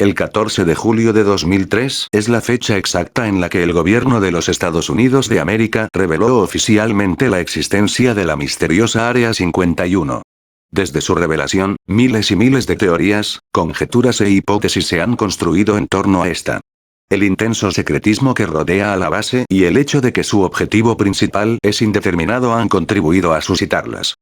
El 14 de julio de 2003 es la fecha exacta en la que el gobierno de los Estados Unidos de América reveló oficialmente la existencia de la misteriosa Área 51. Desde su revelación, miles y miles de teorías, conjeturas e hipótesis se han construido en torno a esta. El intenso secretismo que rodea a la base y el hecho de que su objetivo principal es indeterminado han contribuido a suscitarlas.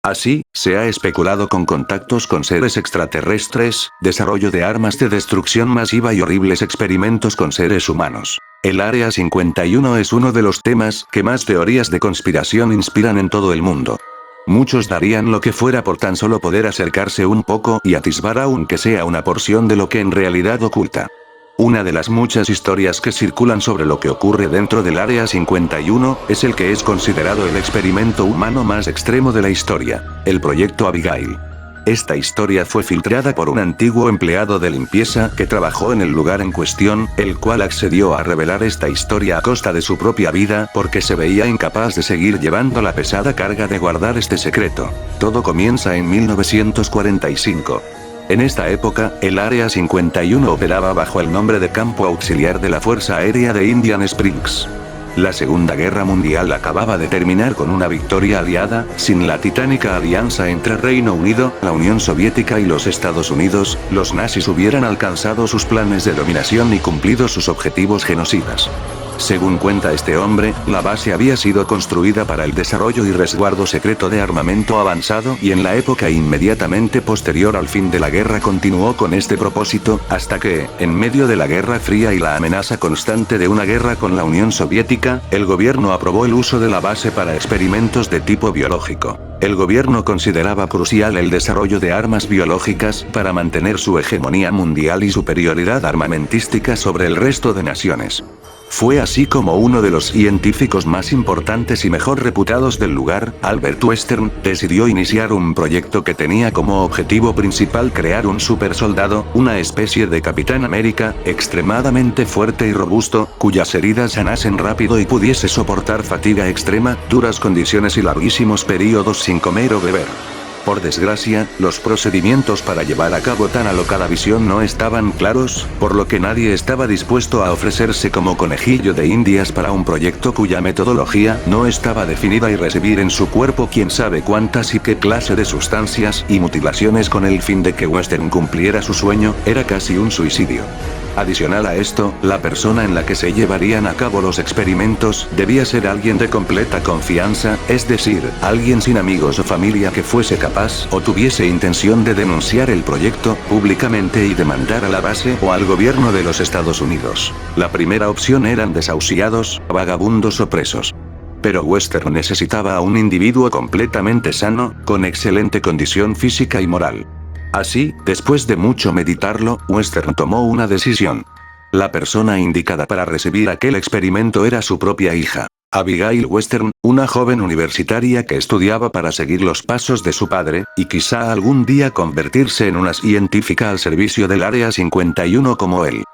Así, se ha especulado con contactos con seres extraterrestres, desarrollo de armas de destrucción masiva y horribles experimentos con seres humanos. El Área 51 es uno de los temas que más teorías de conspiración inspiran en todo el mundo. Muchos darían lo que fuera por tan solo poder acercarse un poco y atisbar aunque sea una porción de lo que en realidad oculta. Una de las muchas historias que circulan sobre lo que ocurre dentro del Área 51, es el que es considerado el experimento humano más extremo de la historia, el Proyecto Abigail. Esta historia fue filtrada por un antiguo empleado de limpieza que trabajó en el lugar en cuestión, el cual accedió a revelar esta historia a costa de su propia vida porque se veía incapaz de seguir llevando la pesada carga de guardar este secreto. Todo comienza en 1945. En esta época, el Área 51 operaba bajo el nombre de Campo Auxiliar de la Fuerza Aérea de Indian Springs. La Segunda Guerra Mundial acababa de terminar con una victoria aliada, sin la titánica alianza entre Reino Unido, la Unión Soviética y los Estados Unidos, los nazis hubieran alcanzado sus planes de dominación y cumplido sus objetivos genocidas. Según cuenta este hombre, la base había sido construida para el desarrollo y resguardo secreto de armamento avanzado y en la época inmediatamente posterior al fin de la guerra continuó con este propósito, hasta que, en medio de la Guerra Fría y la amenaza constante de una guerra con la Unión Soviética, el gobierno aprobó el uso de la base para experimentos de tipo biológico. El gobierno consideraba crucial el desarrollo de armas biológicas para mantener su hegemonía mundial y superioridad armamentística sobre el resto de naciones. Fue así como uno de los científicos más importantes y mejor reputados del lugar, Albert Western, decidió iniciar un proyecto que tenía como objetivo principal crear un supersoldado, una especie de Capitán América, extremadamente fuerte y robusto, cuyas heridas sanasen rápido y pudiese soportar fatiga extrema, duras condiciones y larguísimos períodos sin comer o beber. Por desgracia, los procedimientos para llevar a cabo tan alocada visión no estaban claros, por lo que nadie estaba dispuesto a ofrecerse como conejillo de indias para un proyecto cuya metodología no estaba definida y recibir en su cuerpo quién sabe cuántas y qué clase de sustancias y mutilaciones con el fin de que Western cumpliera su sueño, era casi un suicidio. Adicional a esto, la persona en la que se llevarían a cabo los experimentos debía ser alguien de completa confianza, es decir, alguien sin amigos o familia que fuese capaz o tuviese intención de denunciar el proyecto públicamente y demandar a la base o al gobierno de los Estados Unidos. La primera opción eran desahuciados, vagabundos o presos. Pero Western necesitaba a un individuo completamente sano, con excelente condición física y moral. Así, después de mucho meditarlo, Western tomó una decisión. La persona indicada para recibir aquel experimento era su propia hija, Abigail Western, una joven universitaria que estudiaba para seguir los pasos de su padre, y quizá algún día convertirse en una científica al servicio del Área 51 como él.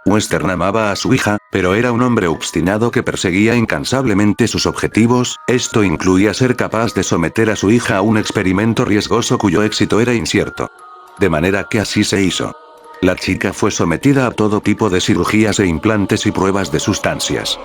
Western amaba a su hija, pero era un hombre obstinado que perseguía incansablemente sus objetivos, esto incluía ser capaz de someter a su hija a un experimento riesgoso cuyo éxito era incierto. De manera que así se hizo. La chica fue sometida a todo tipo de cirugías e implantes y pruebas de sustancias.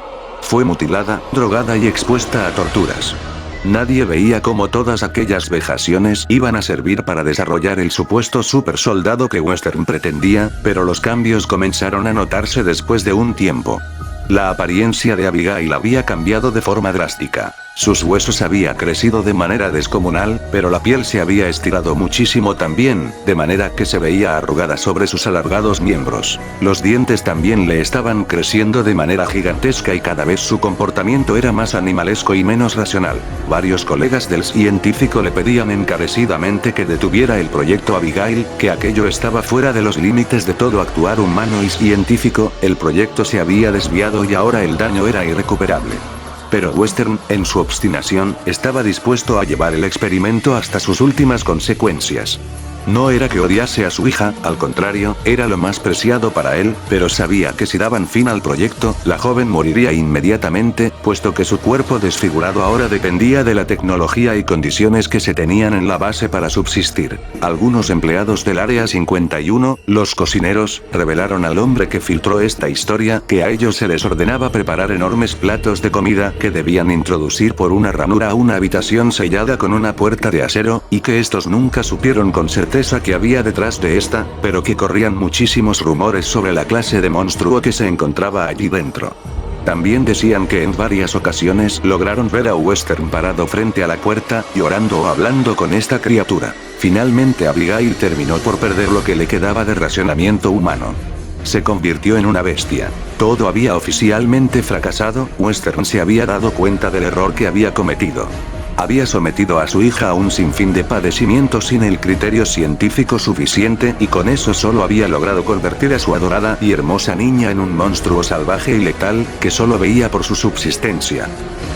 Fue mutilada, drogada y expuesta a torturas. Nadie veía cómo todas aquellas vejaciones iban a servir para desarrollar el supuesto supersoldado que Western pretendía, pero los cambios comenzaron a notarse después de un tiempo. La apariencia de Abigail había cambiado de forma drástica. Sus huesos había crecido de manera descomunal, pero la piel se había estirado muchísimo también, de manera que se veía arrugada sobre sus alargados miembros. Los dientes también le estaban creciendo de manera gigantesca y cada vez su comportamiento era más animalesco y menos racional. Varios colegas del científico le pedían encarecidamente que detuviera el proyecto Abigail, que aquello estaba fuera de los límites de todo actuar humano y científico, el proyecto se había desviado y ahora el daño era irrecuperable. Pero Western, en su obstinación, estaba dispuesto a llevar el experimento hasta sus últimas consecuencias. No era que odiase a su hija, al contrario, era lo más preciado para él, pero sabía que si daban fin al proyecto, la joven moriría inmediatamente, puesto que su cuerpo desfigurado ahora dependía de la tecnología y condiciones que se tenían en la base para subsistir. Algunos empleados del Área 51, los cocineros, revelaron al hombre que filtró esta historia que a ellos se les ordenaba preparar enormes platos de comida que debían introducir por una ranura a una habitación sellada con una puerta de acero, y que estos nunca supieron con certeza que había detrás de esta, pero que corrían muchísimos rumores sobre la clase de monstruo que se encontraba allí dentro. También decían que en varias ocasiones lograron ver a Western parado frente a la puerta, llorando o hablando con esta criatura. Finalmente Abigail terminó por perder lo que le quedaba de racionamiento humano. Se convirtió en una bestia. Todo había oficialmente fracasado, Western se había dado cuenta del error que había cometido. Había sometido a su hija a un sinfín de padecimientos sin el criterio científico suficiente y con eso solo había logrado convertir a su adorada y hermosa niña en un monstruo salvaje y letal, que solo veía por su subsistencia.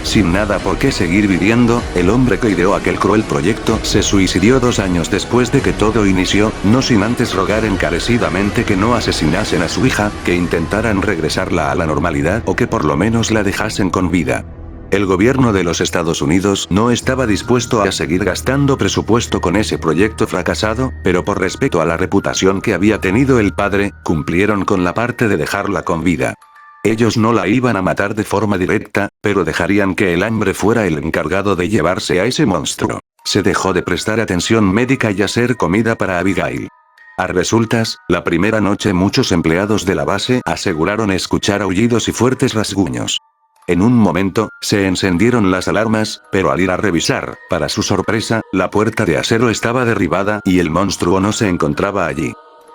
Sin nada por qué seguir viviendo, el hombre que ideó aquel cruel proyecto se suicidó 2 años después de que todo inició, no sin antes rogar encarecidamente que no asesinasen a su hija, que intentaran regresarla a la normalidad o que por lo menos la dejasen con vida. El gobierno de los Estados Unidos no estaba dispuesto a seguir gastando presupuesto con ese proyecto fracasado, pero por respeto a la reputación que había tenido el padre, cumplieron con la parte de dejarla con vida. Ellos no la iban a matar de forma directa, pero dejarían que el hambre fuera el encargado de llevarse a ese monstruo. Se dejó de prestar atención médica y hacer comida para Abigail. A resultas, la primera noche muchos empleados de la base aseguraron escuchar aullidos y fuertes rasguños. En un momento, se encendieron las alarmas, pero al ir a revisar, para su sorpresa, la puerta de acero estaba derribada y el monstruo no se encontraba allí.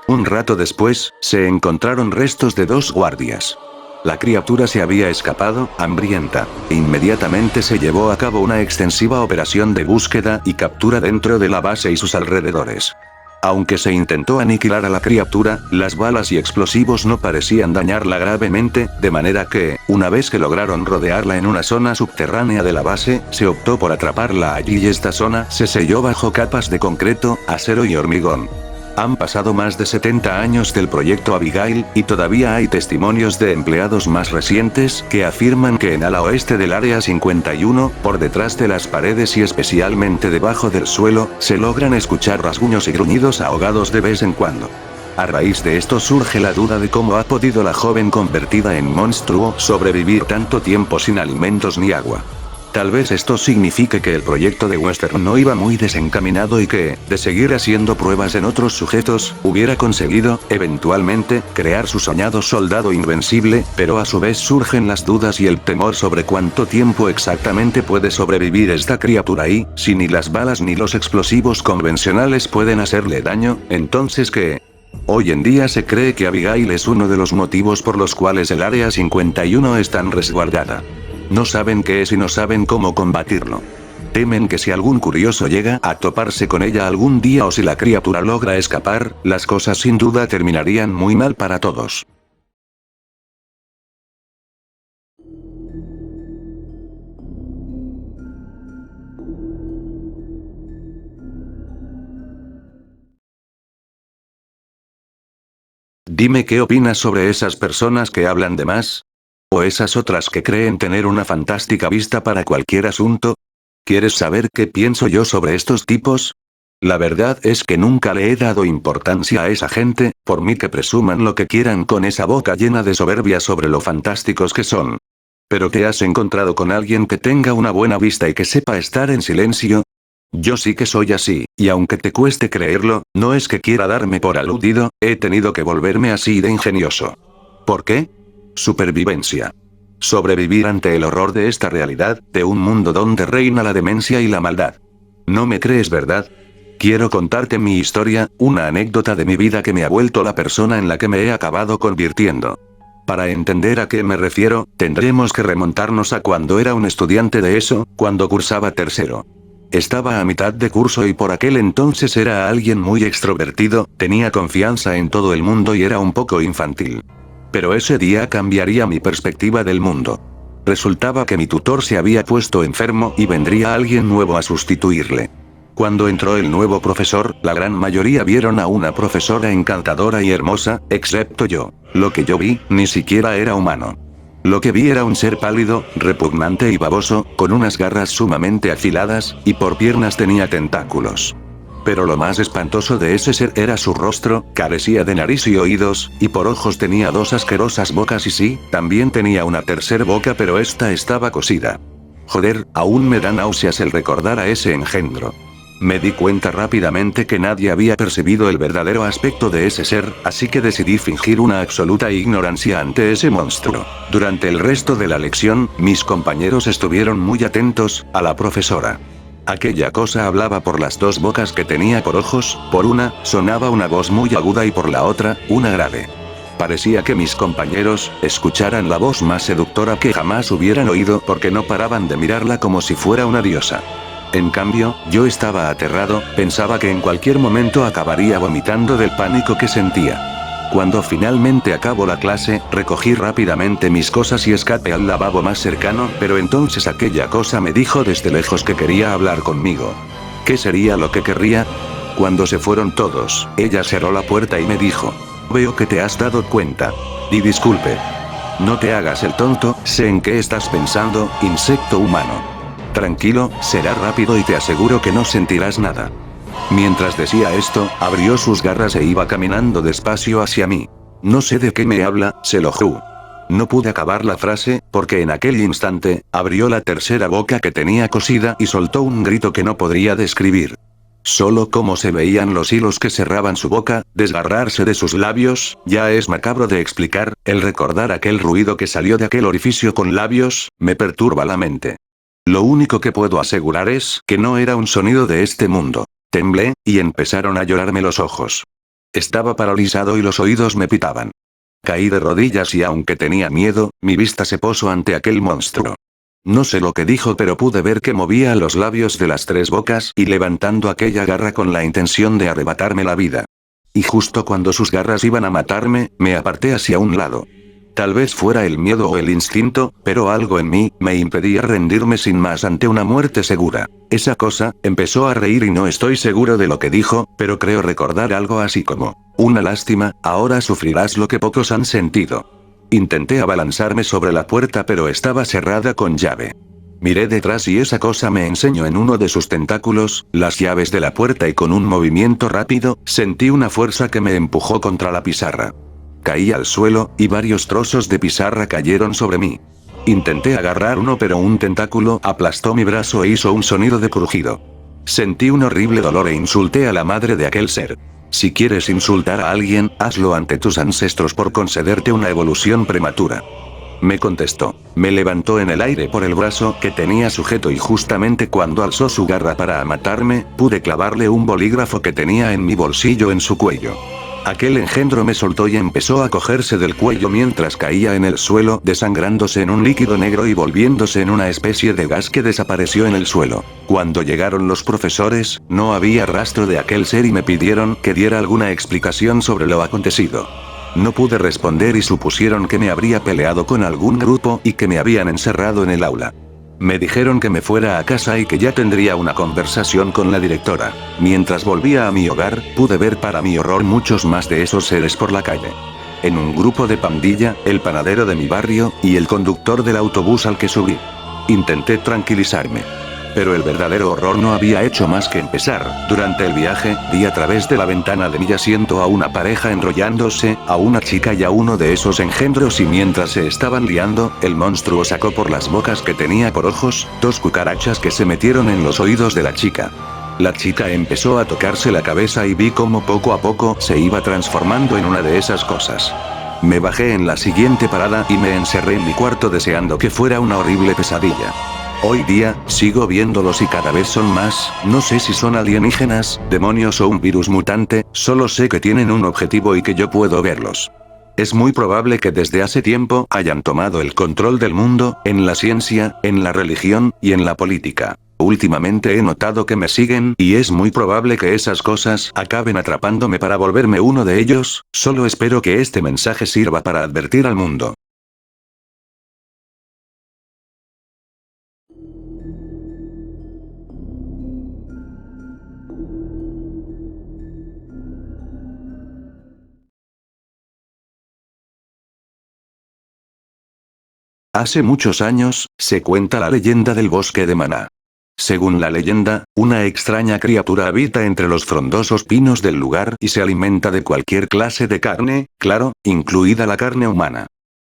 Un rato después, se encontraron restos de 2 guardias. La criatura se había escapado, hambrienta. Inmediatamente se llevó a cabo una extensiva operación de búsqueda y captura dentro de la base y sus alrededores. Aunque se intentó aniquilar a la criatura, las balas y explosivos no parecían dañarla gravemente, de manera que, una vez que lograron rodearla en una zona subterránea de la base, se optó por atraparla allí y esta zona se selló bajo capas de concreto, acero y hormigón. Han pasado más de 70 años del proyecto Abigail, y todavía hay testimonios de empleados más recientes que afirman que en ala oeste del Área 51, por detrás de las paredes y especialmente debajo del suelo, se logran escuchar rasguños y gruñidos ahogados de vez en cuando. A raíz de esto surge la duda de cómo ha podido la joven convertida en monstruo sobrevivir tanto tiempo sin alimentos ni agua. Tal vez esto signifique que el proyecto de Western no iba muy desencaminado y que, de seguir haciendo pruebas en otros sujetos, hubiera conseguido, eventualmente, crear su soñado soldado invencible, pero a su vez surgen las dudas y el temor sobre cuánto tiempo exactamente puede sobrevivir esta criatura y, si ni las balas ni los explosivos convencionales pueden hacerle daño, entonces ¿qué? Hoy en día se cree que Abigail es uno de los motivos por los cuales el Área 51 es tan resguardada. No saben qué es y no saben cómo combatirlo. Temen que si algún curioso llega a toparse con ella algún día o si la criatura logra escapar, las cosas sin duda terminarían muy mal para todos. Dime qué opinas sobre esas personas que hablan de más. ¿O esas otras que creen tener una fantástica vista para cualquier asunto? ¿Quieres saber qué pienso yo sobre estos tipos? La verdad es que nunca le he dado importancia a esa gente, por mí que presuman lo que quieran con esa boca llena de soberbia sobre lo fantásticos que son. ¿Pero te has encontrado con alguien que tenga una buena vista y que sepa estar en silencio? Yo sí que soy así, y aunque te cueste creerlo, no es que quiera darme por aludido, he tenido que volverme así de ingenioso. ¿Por qué? Supervivencia. Sobrevivir ante el horror de esta realidad, de un mundo donde reina la demencia y la maldad. ¿No me crees, verdad? Quiero contarte mi historia, una anécdota de mi vida que me ha vuelto la persona en la que me he acabado convirtiendo. Para entender a qué me refiero, tendremos que remontarnos a cuando era un estudiante de ESO, cuando cursaba tercero. Estaba a mitad de curso y por aquel entonces era alguien muy extrovertido, tenía confianza en todo el mundo y era un poco infantil. Pero ese día cambiaría mi perspectiva del mundo. Resultaba que mi tutor se había puesto enfermo y vendría alguien nuevo a sustituirle. Cuando entró el nuevo profesor, la gran mayoría vieron a una profesora encantadora y hermosa, excepto yo. Lo que yo vi, ni siquiera era humano. Lo que vi era un ser pálido, repugnante y baboso, con unas garras sumamente afiladas, y por piernas tenía tentáculos. Pero lo más espantoso de ese ser era su rostro, carecía de nariz y oídos, y por ojos tenía dos asquerosas bocas y sí, también tenía una tercera boca pero esta estaba cosida. Joder, aún me da náuseas el recordar a ese engendro. Me di cuenta rápidamente que nadie había percibido el verdadero aspecto de ese ser, así que decidí fingir una absoluta ignorancia ante ese monstruo. Durante el resto de la lección, mis compañeros estuvieron muy atentos a la profesora. Aquella cosa hablaba por las dos bocas que tenía por ojos, por una, sonaba una voz muy aguda y por la otra, una grave. Parecía que mis compañeros escucharan la voz más seductora que jamás hubieran oído porque no paraban de mirarla como si fuera una diosa. En cambio, yo estaba aterrado, pensaba que en cualquier momento acabaría vomitando del pánico que sentía. Cuando finalmente acabó la clase, recogí rápidamente mis cosas y escapé al lavabo más cercano, pero entonces aquella cosa me dijo desde lejos que quería hablar conmigo. ¿Qué sería lo que querría? Cuando se fueron todos, ella cerró la puerta y me dijo: "Veo que te has dado cuenta. Di disculpe. No te hagas el tonto, sé en qué estás pensando, insecto humano. Tranquilo, será rápido y te aseguro que no sentirás nada". Mientras decía esto, abrió sus garras e iba caminando despacio hacia mí. No sé de qué me habla, se lo juro. No pude acabar la frase, porque en aquel instante, abrió la tercera boca que tenía cosida y soltó un grito que no podría describir. Solo como se veían los hilos que cerraban su boca, desgarrarse de sus labios, ya es macabro de explicar, el recordar aquel ruido que salió de aquel orificio con labios, me perturba la mente. Lo único que puedo asegurar es que no era un sonido de este mundo. Temblé, y empezaron a llorarme los ojos. Estaba paralizado y los oídos me pitaban. Caí de rodillas y aunque tenía miedo, mi vista se posó ante aquel monstruo. No sé lo que dijo pero pude ver que movía los labios de las tres bocas y levantando aquella garra con la intención de arrebatarme la vida. Y justo cuando sus garras iban a matarme, me aparté hacia un lado. Tal vez fuera el miedo o el instinto, pero algo en mí me impedía rendirme sin más ante una muerte segura. Esa cosa empezó a reír y no estoy seguro de lo que dijo, pero creo recordar algo así como: "Una lástima, ahora sufrirás lo que pocos han sentido". Intenté abalanzarme sobre la puerta pero estaba cerrada con llave. Miré detrás y esa cosa me enseñó en uno de sus tentáculos las llaves de la puerta y con un movimiento rápido, sentí una fuerza que me empujó contra la pizarra. Caí al suelo, y varios trozos de pizarra cayeron sobre mí. Intenté agarrar uno pero un tentáculo aplastó mi brazo e hizo un sonido de crujido. Sentí un horrible dolor e insulté a la madre de aquel ser. Si quieres insultar a alguien, hazlo ante tus ancestros por concederte una evolución prematura. Me contestó. Me levantó en el aire por el brazo que tenía sujeto y justamente cuando alzó su garra para matarme, pude clavarle un bolígrafo que tenía en mi bolsillo en su cuello. Aquel engendro me soltó y empezó a cogerse del cuello mientras caía en el suelo, desangrándose en un líquido negro y volviéndose en una especie de gas que desapareció en el suelo. Cuando llegaron los profesores, no había rastro de aquel ser y me pidieron que diera alguna explicación sobre lo acontecido. No pude responder y supusieron que me habría peleado con algún grupo y que me habían encerrado en el aula. Me dijeron que me fuera a casa y que ya tendría una conversación con la directora. Mientras volvía a mi hogar, pude ver para mi horror muchos más de esos seres por la calle. En un grupo de pandilla, el panadero de mi barrio, y el conductor del autobús al que subí. Intenté tranquilizarme. Pero el verdadero horror no había hecho más que empezar. Durante el viaje, vi a través de la ventana de mi asiento a una pareja enrollándose, a una chica y a uno de esos engendros y mientras se estaban liando, el monstruo sacó por las bocas que tenía por ojos, dos cucarachas que se metieron en los oídos de la chica. La chica empezó a tocarse la cabeza y vi cómo poco a poco se iba transformando en una de esas cosas. Me bajé en la siguiente parada y me encerré en mi cuarto deseando que fuera una horrible pesadilla. Hoy día, sigo viéndolos y cada vez son más, no sé si son alienígenas, demonios o un virus mutante, solo sé que tienen un objetivo y que yo puedo verlos. Es muy probable que desde hace tiempo hayan tomado el control del mundo, en la ciencia, en la religión, y en la política. Últimamente he notado que me siguen, y es muy probable que esas cosas acaben atrapándome para volverme uno de ellos, solo espero que este mensaje sirva para advertir al mundo. Hace muchos años, se cuenta la leyenda del bosque de Maná. Según la leyenda, una extraña criatura habita entre los frondosos pinos del lugar y se alimenta de cualquier clase de carne, claro, incluida la carne humana.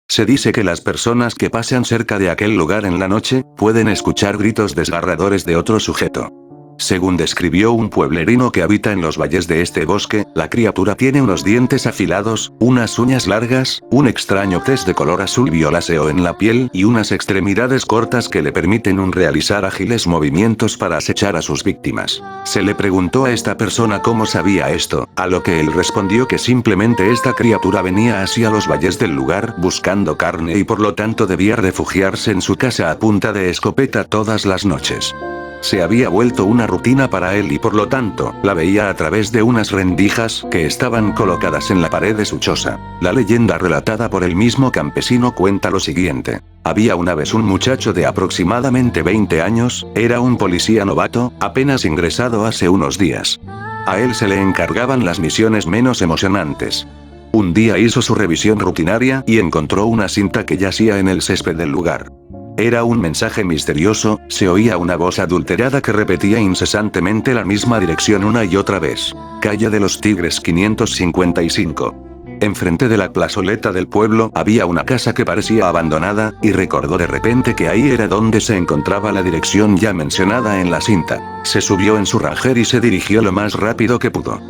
Se dice que las personas que pasean cerca de aquel lugar en la noche, pueden escuchar gritos desgarradores de otro sujeto. Según describió un pueblerino que habita en los valles de este bosque, la criatura tiene unos dientes afilados, unas uñas largas, un extraño tez de color azul violáceo en la piel y unas extremidades cortas que le permiten realizar ágiles movimientos para acechar a sus víctimas. Se le preguntó a esta persona cómo sabía esto, a lo que él respondió que simplemente esta criatura venía hacia los valles del lugar buscando carne y por lo tanto debía refugiarse en su casa a punta de escopeta todas las noches. Se había vuelto una rutina para él y por lo tanto, la veía a través de unas rendijas que estaban colocadas en la pared de su choza. La leyenda relatada por el mismo campesino cuenta lo siguiente. Había una vez un muchacho de aproximadamente 20 años, era un policía novato, apenas ingresado hace unos días. A él se le encargaban las misiones menos emocionantes. Un día hizo su revisión rutinaria y encontró una cinta que yacía en el césped del lugar. Era un mensaje misterioso, se oía una voz adulterada que repetía incesantemente la misma dirección una y otra vez. Calle de los Tigres 555. Enfrente de la plazoleta del pueblo había una casa que parecía abandonada, y recordó de repente que ahí era donde se encontraba la dirección ya mencionada en la cinta. Se subió en su Ranger y se dirigió lo más rápido que pudo.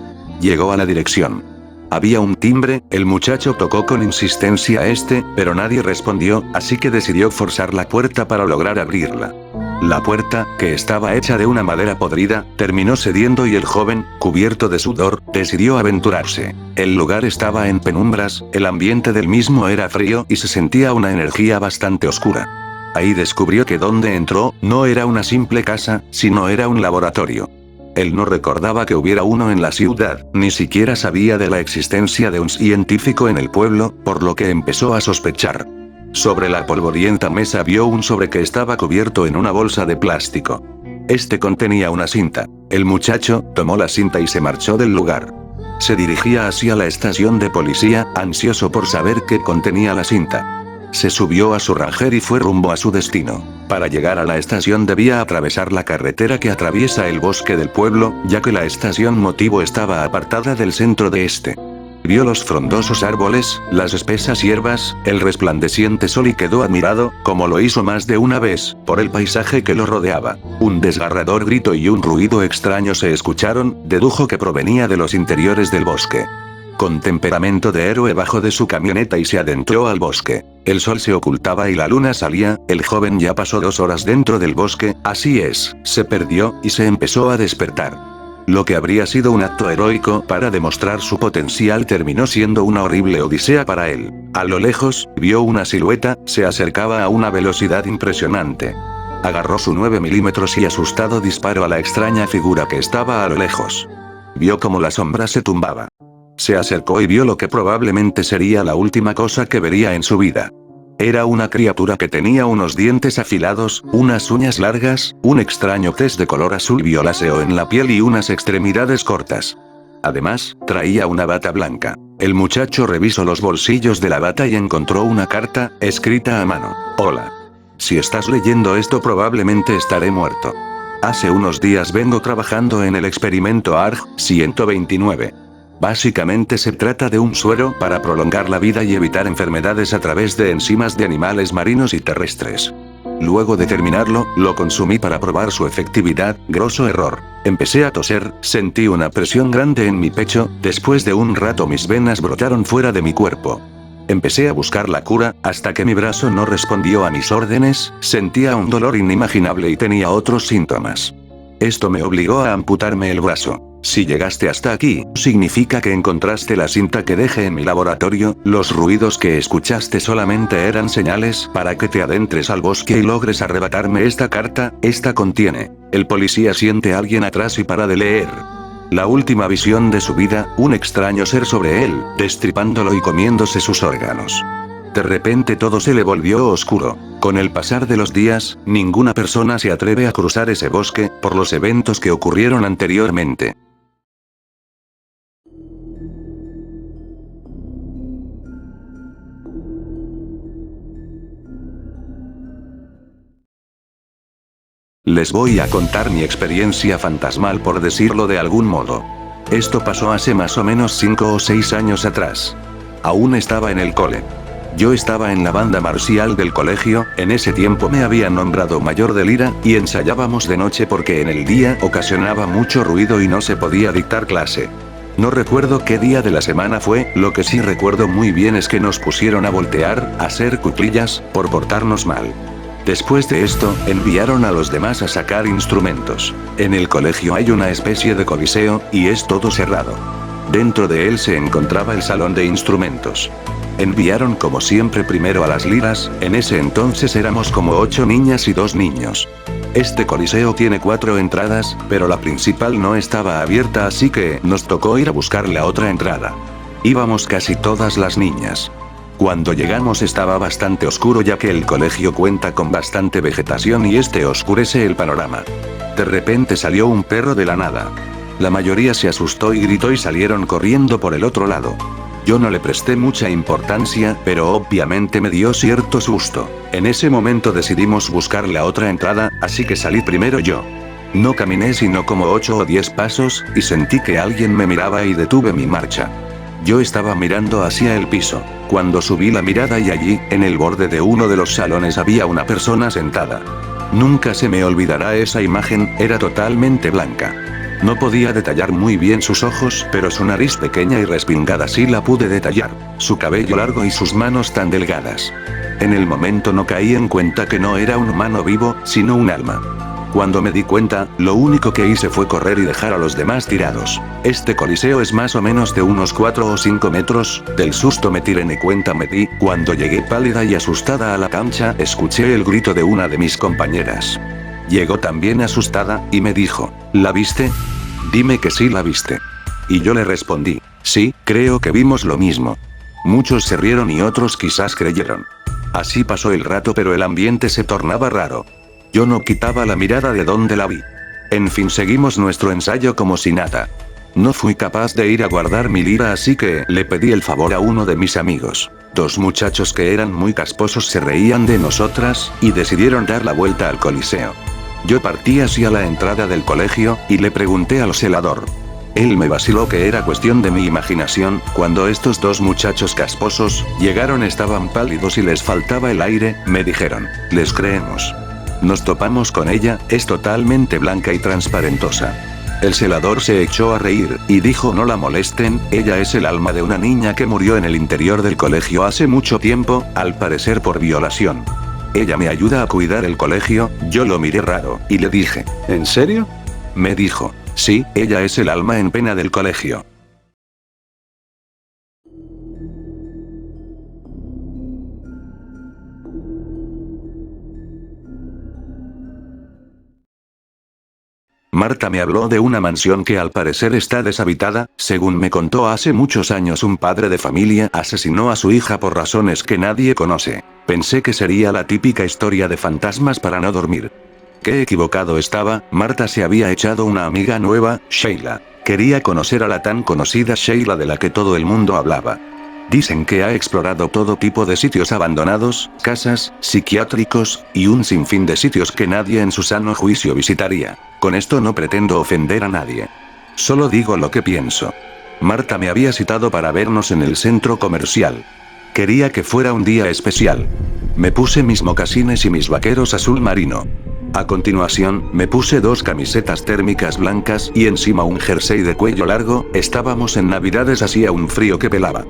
Llegó a la dirección. Había un timbre, el muchacho tocó con insistencia pero nadie respondió, así que decidió forzar la puerta para lograr abrirla. La puerta, que estaba hecha de una madera podrida, terminó cediendo y el joven, cubierto de sudor, decidió aventurarse. El lugar estaba en penumbras, el ambiente del mismo era frío y se sentía una energía bastante oscura. Ahí descubrió que donde entró, no era una simple casa, sino era un laboratorio. Él no recordaba que hubiera uno en la ciudad, ni siquiera sabía de la existencia de un científico en el pueblo, por lo que empezó a sospechar. Sobre la polvorienta mesa vio un sobre que estaba cubierto en una bolsa de plástico. Este contenía una cinta. El muchacho tomó la cinta y se marchó del lugar. Se dirigía hacia la estación de policía, ansioso por saber qué contenía la cinta. Se subió a su Ranger y fue rumbo a su destino. Para llegar a la estación debía atravesar la carretera que atraviesa el bosque del pueblo, ya que la estación motivo estaba apartada del centro de este. Vio los frondosos árboles, las espesas hierbas, el resplandeciente sol y quedó admirado, como lo hizo más de una vez, por el paisaje que lo rodeaba. Un desgarrador grito y un ruido extraño se escucharon, dedujo que provenía de los interiores del bosque. Con temperamento de héroe bajó de su camioneta y se adentró al bosque. El sol se ocultaba y la luna salía, el joven ya pasó 2 horas dentro del bosque, así es, se perdió, y se empezó a despertar. Lo que habría sido un acto heroico para demostrar su potencial terminó siendo una horrible odisea para él. A lo lejos, vio una silueta, se acercaba a una velocidad impresionante. Agarró su 9 milímetros y asustado disparó a la extraña figura que estaba a lo lejos. Vio como la sombra se tumbaba. Se acercó y vio lo que probablemente sería la última cosa que vería en su vida. Era una criatura que tenía unos dientes afilados, unas uñas largas, un extraño tez de color azul violáceo en la piel y unas extremidades cortas. Además, traía una bata blanca. El muchacho revisó los bolsillos de la bata y encontró una carta, escrita a mano. Hola. Si estás leyendo esto probablemente estaré muerto. Hace unos días vengo trabajando en el experimento ARG-129. Básicamente se trata de un suero para prolongar la vida y evitar enfermedades a través de enzimas de animales marinos y terrestres. Luego de terminarlo, lo consumí para probar su efectividad, grosso error. Empecé a toser, sentí una presión grande en mi pecho, después de un rato mis venas brotaron fuera de mi cuerpo. Empecé a buscar la cura, hasta que mi brazo no respondió a mis órdenes, sentía un dolor inimaginable y tenía otros síntomas. Esto me obligó a amputarme el brazo. Si llegaste hasta aquí, significa que encontraste la cinta que dejé en mi laboratorio, los ruidos que escuchaste solamente eran señales para que te adentres al bosque y logres arrebatarme esta carta, esta contiene. El policía siente a alguien atrás y para de leer. La última visión de su vida, un extraño ser sobre él, destripándolo y comiéndose sus órganos. De repente todo se le volvió oscuro. Con el pasar de los días, ninguna persona se atreve a cruzar ese bosque, por los eventos que ocurrieron anteriormente. Les voy a contar mi experiencia fantasmal, por decirlo de algún modo. Esto pasó hace más o menos 5 o 6 años atrás. Aún estaba en el cole. Yo estaba en la banda marcial del colegio, en ese tiempo me habían nombrado mayor de lira, y ensayábamos de noche porque en el día ocasionaba mucho ruido y no se podía dictar clase. No recuerdo qué día de la semana fue, lo que sí recuerdo muy bien es que nos pusieron a voltear, a hacer cuclillas, por portarnos mal. Después de esto, enviaron a los demás a sacar instrumentos. En el colegio hay una especie de coliseo, y es todo cerrado. Dentro de él se encontraba el salón de instrumentos. Enviaron como siempre primero a las liras, en ese entonces éramos como 8 niñas y 2 niños. Este coliseo tiene 4 entradas, pero la principal no estaba abierta, así que nos tocó ir a buscar la otra entrada. Íbamos casi todas las niñas. Cuando llegamos estaba bastante oscuro ya que el colegio cuenta con bastante vegetación y este oscurece el panorama. De repente salió un perro de la nada. La mayoría se asustó y gritó y salieron corriendo por el otro lado. Yo no le presté mucha importancia, pero obviamente me dio cierto susto. En ese momento decidimos buscar la otra entrada, así que salí primero yo. No caminé sino como 8 o 10 pasos, y sentí que alguien me miraba y detuve mi marcha. Yo estaba mirando hacia el piso. Cuando subí la mirada y allí, en el borde de uno de los salones había una persona sentada. Nunca se me olvidará esa imagen, era totalmente blanca. No podía detallar muy bien sus ojos, pero su nariz pequeña y respingada sí la pude detallar, su cabello largo y sus manos tan delgadas. En el momento no caí en cuenta que no era un humano vivo, sino un alma. Cuando me di cuenta, lo único que hice fue correr y dejar a los demás tirados. Este coliseo es más o menos de unos 4 o 5 metros, del susto me tiré ni cuenta me di. Cuando llegué pálida y asustada a la cancha, escuché el grito de una de mis compañeras. Llegó también asustada, y me dijo, ¿la viste? Dime que sí la viste. Y yo le respondí, sí, creo que vimos lo mismo. Muchos se rieron y otros quizás creyeron. Así pasó el rato, pero el ambiente se tornaba raro. Yo no quitaba la mirada de donde la vi. En fin, seguimos nuestro ensayo como si nada. No fui capaz de ir a guardar mi lira, así que le pedí el favor a uno de mis amigos. 2 muchachos que eran muy casposos se reían de nosotras, y decidieron dar la vuelta al coliseo. Yo partí hacia la entrada del colegio, y le pregunté al celador. Él me vaciló que era cuestión de mi imaginación. Cuando estos 2 muchachos casposos llegaron estaban pálidos y les faltaba el aire, me dijeron, les creemos. Nos topamos con ella, es totalmente blanca y transparentosa. El celador se echó a reír, y dijo no la molesten, ella es el alma de una niña que murió en el interior del colegio hace mucho tiempo, al parecer por violación. Ella me ayuda a cuidar el colegio. Yo lo miré raro, y le dije, ¿en serio? Me dijo, sí, ella es el alma en pena del colegio. Marta me habló de una mansión que al parecer está deshabitada. Según me contó, hace muchos años un padre de familia asesinó a su hija por razones que nadie conoce. Pensé que sería la típica historia de fantasmas para no dormir. Qué equivocado estaba. Marta se había echado una amiga nueva, Sheila. Quería conocer a la tan conocida Sheila de la que todo el mundo hablaba. Dicen que ha explorado todo tipo de sitios abandonados, casas, psiquiátricos, y un sinfín de sitios que nadie en su sano juicio visitaría. Con esto no pretendo ofender a nadie. Solo digo lo que pienso. Marta me había citado para vernos en el centro comercial. Quería que fuera un día especial. Me puse mis mocasines y mis vaqueros azul marino. A continuación, me puse 2 camisetas térmicas blancas y encima un jersey de cuello largo. Estábamos en Navidades, hacía un frío que pelaba.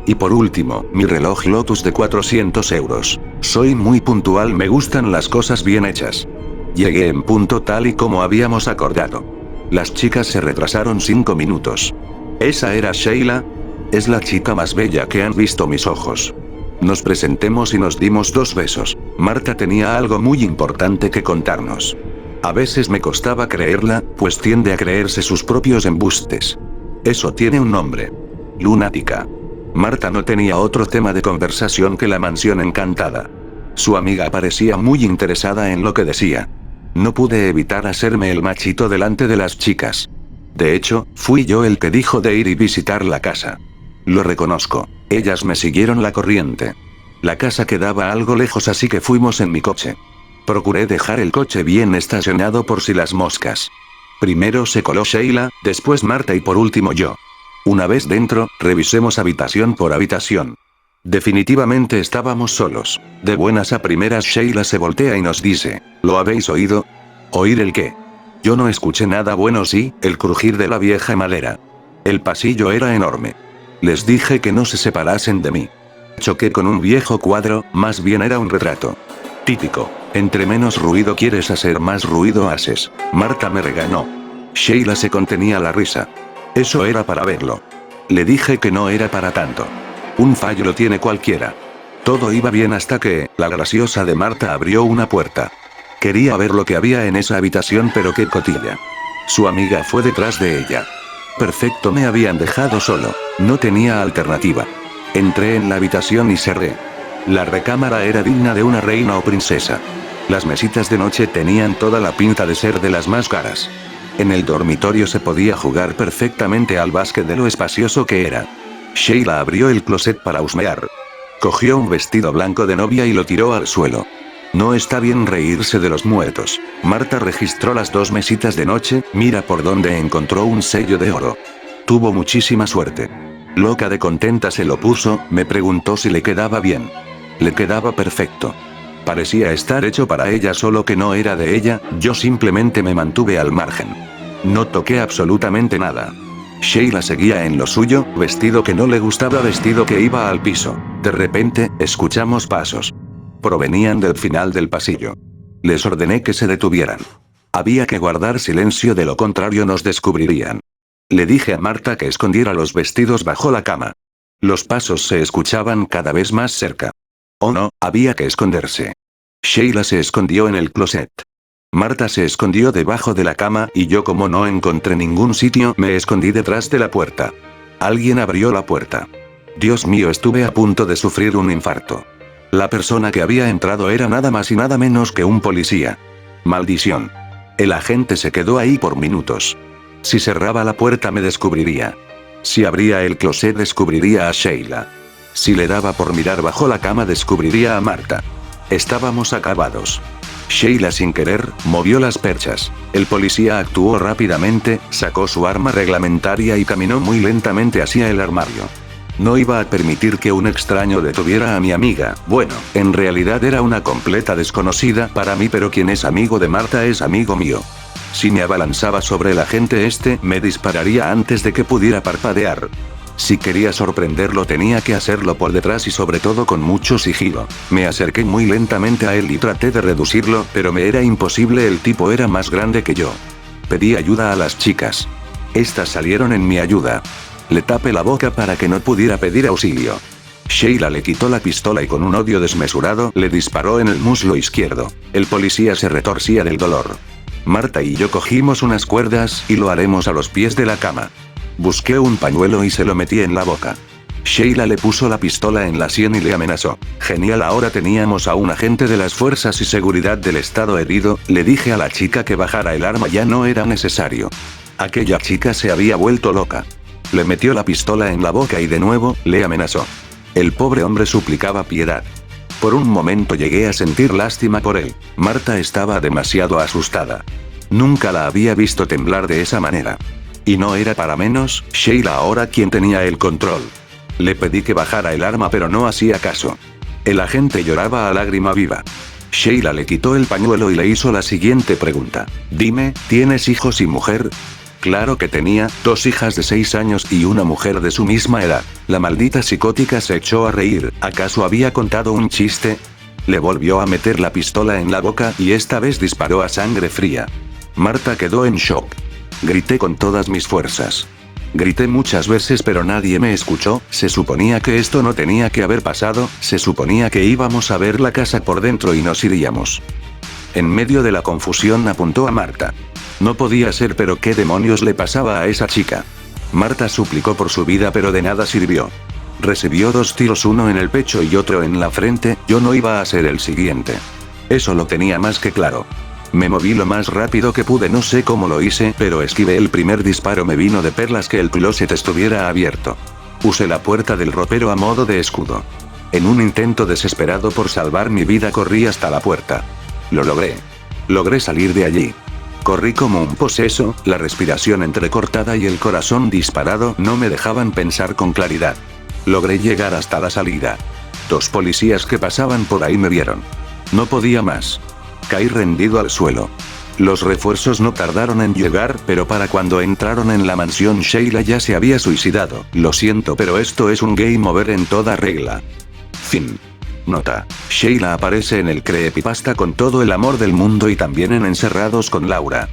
Y por último, mi reloj Lotus de 400 euros. Soy muy puntual, me gustan las cosas bien hechas. Llegué en punto tal y como habíamos acordado. Las chicas se retrasaron 5 minutos. ¿Esa era Sheila? Es la chica más bella que han visto mis ojos. Nos presentemos y nos dimos 2 besos. Marta tenía algo muy importante que contarnos. A veces me costaba creerla, pues tiende a creerse sus propios embustes. Eso tiene un nombre. Lunática. Marta no tenía otro tema de conversación que la mansión encantada. Su amiga parecía muy interesada en lo que decía. No pude evitar hacerme el machito delante de las chicas. De hecho, fui yo el que dijo de ir y visitar la casa. Lo reconozco. Ellas me siguieron la corriente. La casa quedaba algo lejos, así que fuimos en mi coche. Procuré dejar el coche bien estacionado por si las moscas. Primero se coló Sheila, después Marta y por último yo. Una vez dentro, revisemos habitación por habitación. Definitivamente estábamos solos. De buenas a primeras Sheila se voltea y nos dice, ¿lo habéis oído? ¿Oír el qué? Yo no escuché nada bueno, sí, el crujir de la vieja madera. El pasillo era enorme. Les dije que no se separasen de mí. Choqué con un viejo cuadro, más bien era un retrato. Típico. Entre menos ruido quieres hacer, más ruido haces. Marta me regañó. Sheila se contenía la risa. Eso era para verlo. Le dije que no era para tanto. Un fallo lo tiene cualquiera. Todo iba bien hasta que, la graciosa de Marta abrió una puerta. Quería ver lo que había en esa habitación, pero qué cotilla. Su amiga fue detrás de ella. Perfecto, me habían dejado solo. No tenía alternativa. Entré en la habitación y cerré. La recámara era digna de una reina o princesa. Las mesitas de noche tenían toda la pinta de ser de las más caras. En el dormitorio se podía jugar perfectamente al básquet de lo espacioso que era. Sheila abrió el closet para husmear. Cogió un vestido blanco de novia y lo tiró al suelo. No está bien reírse de los muertos. Marta registró las 2 mesitas de noche, mira por dónde encontró un sello de oro. Tuvo muchísima suerte. Loca de contenta se lo puso, me preguntó si le quedaba bien. Le quedaba perfecto. Parecía estar hecho para ella, solo que no era de ella, yo simplemente me mantuve al margen. No toqué absolutamente nada. Sheila seguía en lo suyo, vestido que no le gustaba, vestido que iba al piso. De repente, escuchamos pasos. Provenían del final del pasillo. Les ordené que se detuvieran. Había que guardar silencio, de lo contrario nos descubrirían. Le dije a Marta que escondiera los vestidos bajo la cama. Los pasos se escuchaban cada vez más cerca. Oh no, había que esconderse. Sheila se escondió en el closet. Marta se escondió debajo de la cama y yo, como no encontré ningún sitio, me escondí detrás de la puerta. Alguien abrió la puerta. Dios mío, estuve a punto de sufrir un infarto. La persona que había entrado era nada más y nada menos que un policía. Maldición. El agente se quedó ahí por minutos. Si cerraba la puerta me descubriría. Si abría el closet descubriría a Sheila. Si le daba por mirar bajo la cama descubriría a Marta. Estábamos acabados. Sheila, sin querer, movió las perchas. El policía actuó rápidamente, sacó su arma reglamentaria y caminó muy lentamente hacia el armario. No iba a permitir que un extraño detuviera a mi amiga. Bueno, en realidad era una completa desconocida para mí, pero quien es amigo de Marta es amigo mío. Si me abalanzaba sobre el agente, me dispararía antes de que pudiera parpadear. Si quería sorprenderlo tenía que hacerlo por detrás y sobre todo con mucho sigilo. Me acerqué muy lentamente a él y traté de reducirlo, pero me era imposible, el tipo era más grande que yo. Pedí ayuda a las chicas. Estas salieron en mi ayuda. Le tapé la boca para que no pudiera pedir auxilio. Sheila le quitó la pistola y con un odio desmesurado le disparó en el muslo izquierdo. El policía se retorcía del dolor. Marta y yo cogimos unas cuerdas y lo haremos a los pies de la cama. Busqué un pañuelo y se lo metí en la boca. Sheila le puso la pistola en la sien y le amenazó. Genial, ahora teníamos a un agente de las fuerzas y seguridad del estado herido. Le dije a la chica que bajara el arma, ya no era necesario. Aquella chica se había vuelto loca. Le metió la pistola en la boca y de nuevo, le amenazó. El pobre hombre suplicaba piedad. Por un momento llegué a sentir lástima por él. Marta estaba demasiado asustada. Nunca la había visto temblar de esa manera. Y no era para menos, Sheila ahora quien tenía el control. Le pedí que bajara el arma pero no hacía caso. El agente lloraba a lágrima viva. Sheila le quitó el pañuelo y le hizo la siguiente pregunta. Dime, ¿tienes hijos y mujer? Claro que tenía, 2 hijas de 6 años y una mujer de su misma edad. La maldita psicótica se echó a reír. ¿Acaso había contado un chiste? Le volvió a meter la pistola en la boca y esta vez disparó a sangre fría. Marta quedó en shock. Grité con todas mis fuerzas. Grité muchas veces pero nadie me escuchó. Se suponía que esto no tenía que haber pasado, se suponía que íbamos a ver la casa por dentro y nos iríamos. En medio de la confusión apuntó a Marta. No podía ser, pero ¿qué demonios le pasaba a esa chica? Marta suplicó por su vida pero de nada sirvió. Recibió 2 tiros, uno en el pecho y otro en la frente, yo no iba a ser el siguiente. Eso lo tenía más que claro. Me moví lo más rápido que pude, no sé cómo lo hice, pero esquivé el primer disparo, me vino de perlas que el closet estuviera abierto. Usé la puerta del ropero a modo de escudo. En un intento desesperado por salvar mi vida corrí hasta la puerta. Lo logré. Logré salir de allí. Corrí como un poseso, la respiración entrecortada y el corazón disparado no me dejaban pensar con claridad. Logré llegar hasta la salida. 2 policías que pasaban por ahí me vieron. No podía más. Caí rendido al suelo. Los refuerzos no tardaron en llegar, pero para cuando entraron en la mansión Sheila ya se había suicidado. Lo siento, pero esto es un game over en toda regla. Fin. Nota. Sheila aparece en el creepypasta con todo el amor del mundo y también en Encerrados con Laura.